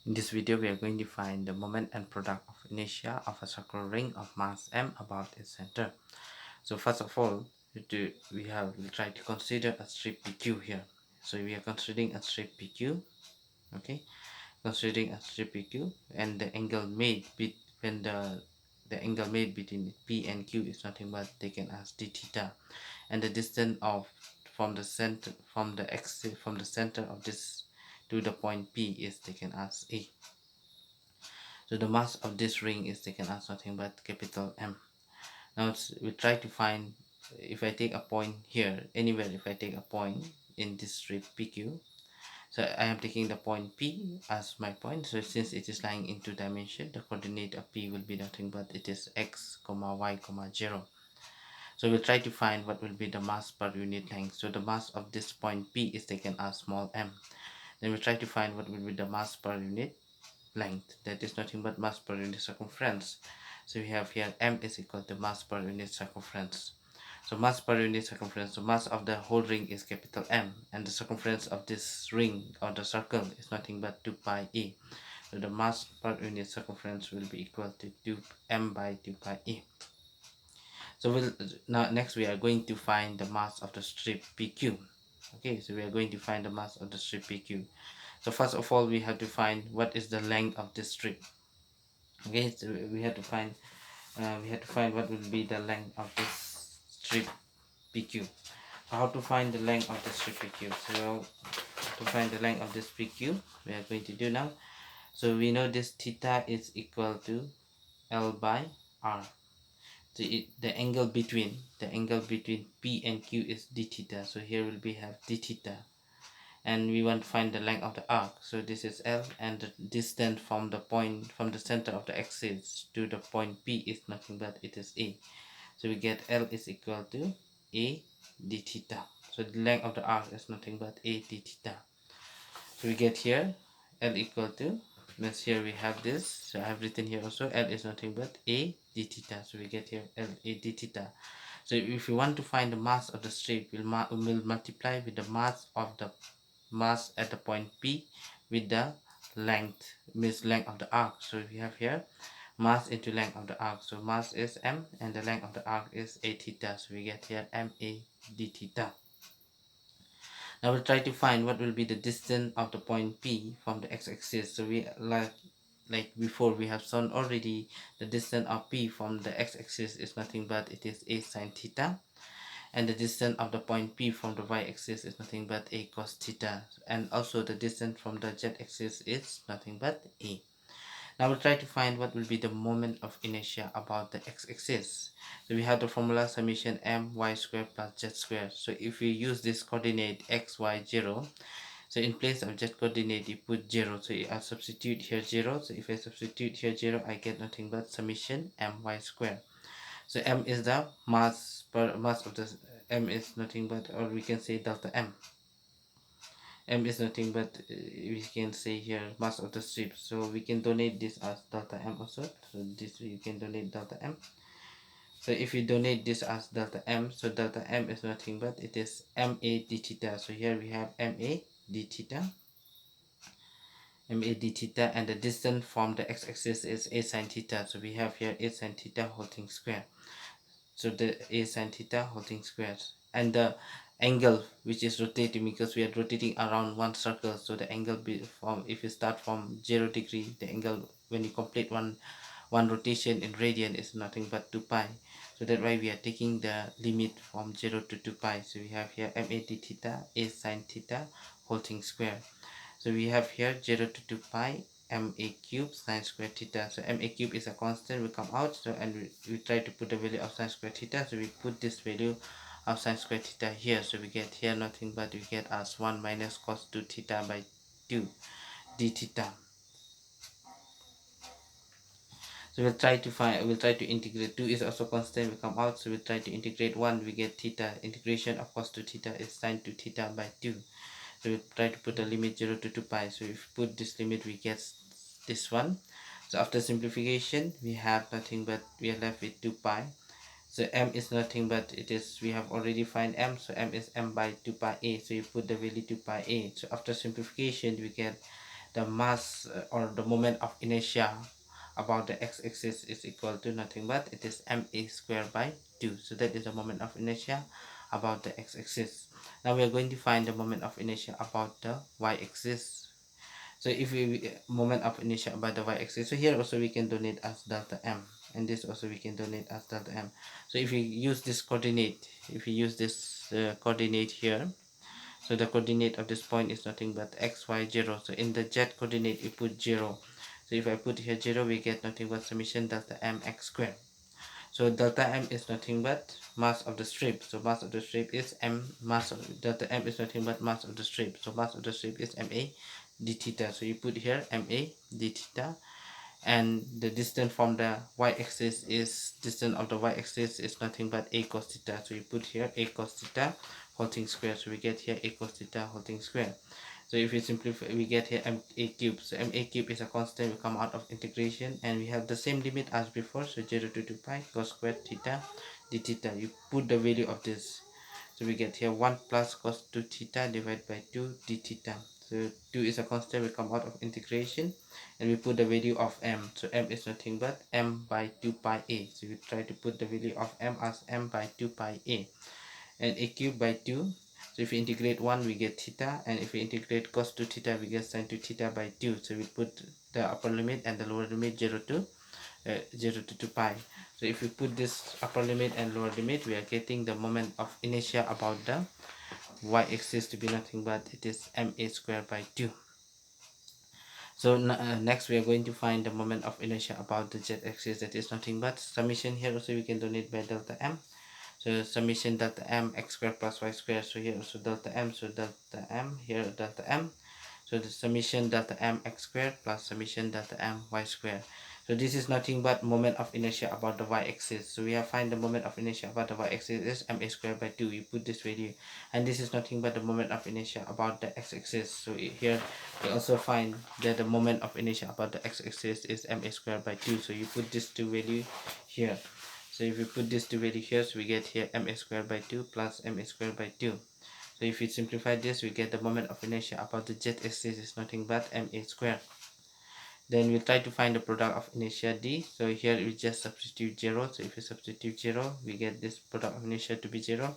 In this video, we are going to find the moment and product of inertia of a circular ring of mass m about its center. So first of all, we'll try to consider a strip PQ here. So we are considering a strip PQ, okay? Considering a strip PQ, and the angle made when the angle made between P and Q is nothing but taken as d theta, and the distance of from the center from the center of this to the point P is taken as a. So the mass of this ring is taken as nothing but capital M. Now we try to find, if I take a point here, anywhere, if I take a point in this strip PQ, so I am taking the point P as my point. So since it is lying in two dimension, the coordinate of P will be nothing but it is x comma y comma 0. So we'll try to find what will be the mass per unit length. So the mass of this point P is taken as small m. Then we'll try to find what will be the mass per unit length, that is nothing but mass per unit circumference. So we have here m is equal to mass per unit circumference. So mass per unit circumference, the mass of the whole ring is capital M, and the circumference of this ring or the circle is nothing but 2 pi a. So the mass per unit circumference will be equal to 2m by 2 pi a. So next we are going to find the mass of the strip PQ. Okay, so we are going to find the mass of the strip PQ. So first of all, we have to find what is the length of this strip. Okay, so we have to find what will be the length of this strip PQ. So how to find the length of the strip PQ? So to find the length of this PQ, we are going to do now. So we know this theta is equal to L by R. So the angle between P and Q is d theta. So here will be have d theta, and we want to find the length of the arc. So this is L, and the distance from the center of the axis to the point P is nothing but it is a. So we get L is equal to a d theta. So the length of the arc is nothing but a d theta. So we get here L equal to, means here we have this, so I have written here also L is nothing but a d theta. So we get here L a d theta. So if we want to find the mass of the strip, we'll multiply with the mass at the point P with the length, means length of the arc. So we have here mass into length of the arc. So mass is m and the length of the arc is a theta. So we get here ma d theta. Now we'll try to find what will be the distance of the point P from the x-axis. So we like before we have shown already, the distance of P from the x-axis is nothing but it is a sine theta, and the distance of the point P from the y-axis is nothing but a cos theta, and also the distance from the z-axis is nothing but a. Now we'll try to find what will be the moment of inertia about the x-axis. So we have the formula summation m y squared plus z squared. So if we use this coordinate x, y, 0, so in place of z coordinate you put 0. So I substitute here 0. So if I substitute here 0, I get nothing but summation my squared. So m is the mass of the m is nothing but, or we can say delta m. M is nothing but we can say here mass of the strip. So we can donate this as delta m also. So this you can donate delta m. So if you donate this as delta m, so delta m is nothing but it is ma d theta. So here we have ma d theta, ma d theta, and the distance from the x-axis is a sine theta. So we have here a sine theta whole thing square. So the a sine theta whole thing squared, and the angle which is rotating, because we are rotating around one circle, so the angle from, if you start from 0 degree, the angle when you complete one rotation in radian is nothing but 2 pi. So that's why we are taking the limit from 0 to 2 pi. So we have here ma d theta a sine theta whole thing square. So we have here 0 to 2 pi ma cube sine square theta. So ma cube is a constant, will come out. So and we try to put the value of sine square theta. So we put this value of sine square theta here. So we get here nothing but we get as 1 minus cos 2 theta by 2 d theta. So we'll try to integrate. 2 is also constant, will come out. So we'll try to integrate 1, we get theta. Integration of cos 2 theta is sine 2 theta by 2. So we try to put a limit 0 to 2 pi. So if we put this limit, we get this one. So after simplification, we have nothing but we are left with 2 pi. So m is nothing but it is, we have already find m, so m is m by 2 pi a. So you put the value 2 pi a. So after simplification, we get the mass or the moment of inertia about the x-axis is equal to nothing but it is ma squared by 2. So that is the moment of inertia about the x-axis. Now we are going to find the moment of inertia about the y-axis. So if we moment of inertia about the y-axis, so here also we can donate as delta m, and this also we can donate as delta m. So if we use this coordinate, if we use this coordinate here, so the coordinate of this point is nothing but x, y, 0. So in the z coordinate we put 0. So if I put here 0, we get nothing but summation delta m x squared. So delta m is nothing but mass of the strip. So mass of the strip is m, mass of delta m is nothing but mass of the strip. So mass of the strip is ma d theta. So you put here ma d theta, and the distance from the y-axis is distance of the y-axis is nothing but a cos theta. So you put here a cos theta whole thing square. So we get here a cos theta whole thing square. So if we simplify, we get here ma cube. So ma cube is a constant, we come out of integration, and we have the same limit as before. So 0 to 2 pi cos squared theta d theta. You put the value of this. So we get here 1 plus cos 2 theta divided by 2 d theta. So 2 is a constant, we come out of integration, and we put the value of m. So m is nothing but m by 2 pi a. So we try to put the value of m as m by 2 pi a. And a cube by 2. So if we integrate 1, we get theta, and if we integrate cos 2 theta, we get sin 2 theta by 2. So we put the upper limit and the lower limit 0 to 2 pi. So if we put this upper limit and lower limit, we are getting the moment of inertia about the y-axis to be nothing but it is ma squared by 2. So next we are going to find the moment of inertia about the z-axis, that is nothing but summation. Here also we can donate by delta m. So summation delta m x squared plus y squared. So here also delta m, so delta m, here delta m. So the summation delta m x squared plus summation delta m y squared. So this is nothing but moment of inertia about the y-axis. So we have find the moment of inertia about the y-axis is ma squared by 2. We put this value, and this is nothing but the moment of inertia about the x-axis. So here we also find that the moment of inertia about the x-axis is ma squared by 2. So you put this two value here. So if we put this two value here, so we get here ma squared by 2 plus ma squared by 2. So if we simplify this, we get the moment of inertia about the z-axis is nothing but ma squared. Then we'll try to find the product of inertia d. So here we just substitute 0. So if we substitute 0, we get this product of inertia to be 0.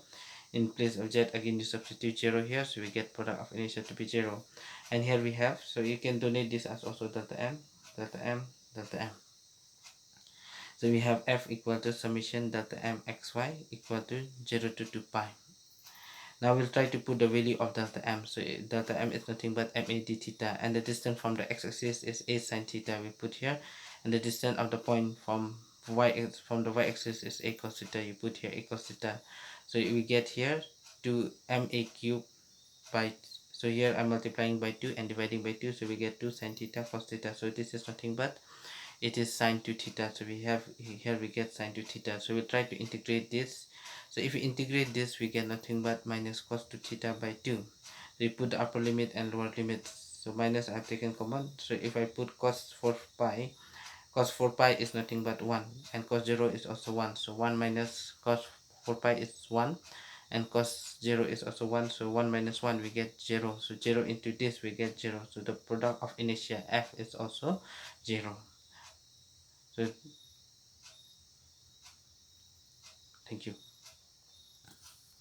In place of z, again you substitute 0 here, so we get product of inertia to be 0. And here we have, so you can donate this as also delta m, delta m, delta m. So we have f equal to summation delta m xy equal to 0 to 2 pi. Now we'll try to put the value of delta m. So delta m is nothing but ma d theta, and the distance from the x-axis is a sin theta. We put here, and the distance of the point from the y-axis is a cos theta. You put here a cos theta. So we get here 2 ma cube by, so here I'm multiplying by 2 and dividing by 2, so we get 2 sin theta cos theta. So this is nothing but it is sine 2 theta. So we have here we get sine 2 theta. So we'll try to integrate this. So if we integrate this, we get nothing but minus cos 2 theta by 2. So we put the upper limit and lower limit. So minus I've taken common. So if I put cos 4 pi, cos 4 pi is nothing but 1, and cos 0 is also 1. So 1 minus cos 4 pi is 1, and cos 0 is also 1. So 1 minus 1, we get 0. So 0 into this, we get 0. So the product of inertia f is also 0. So thank you.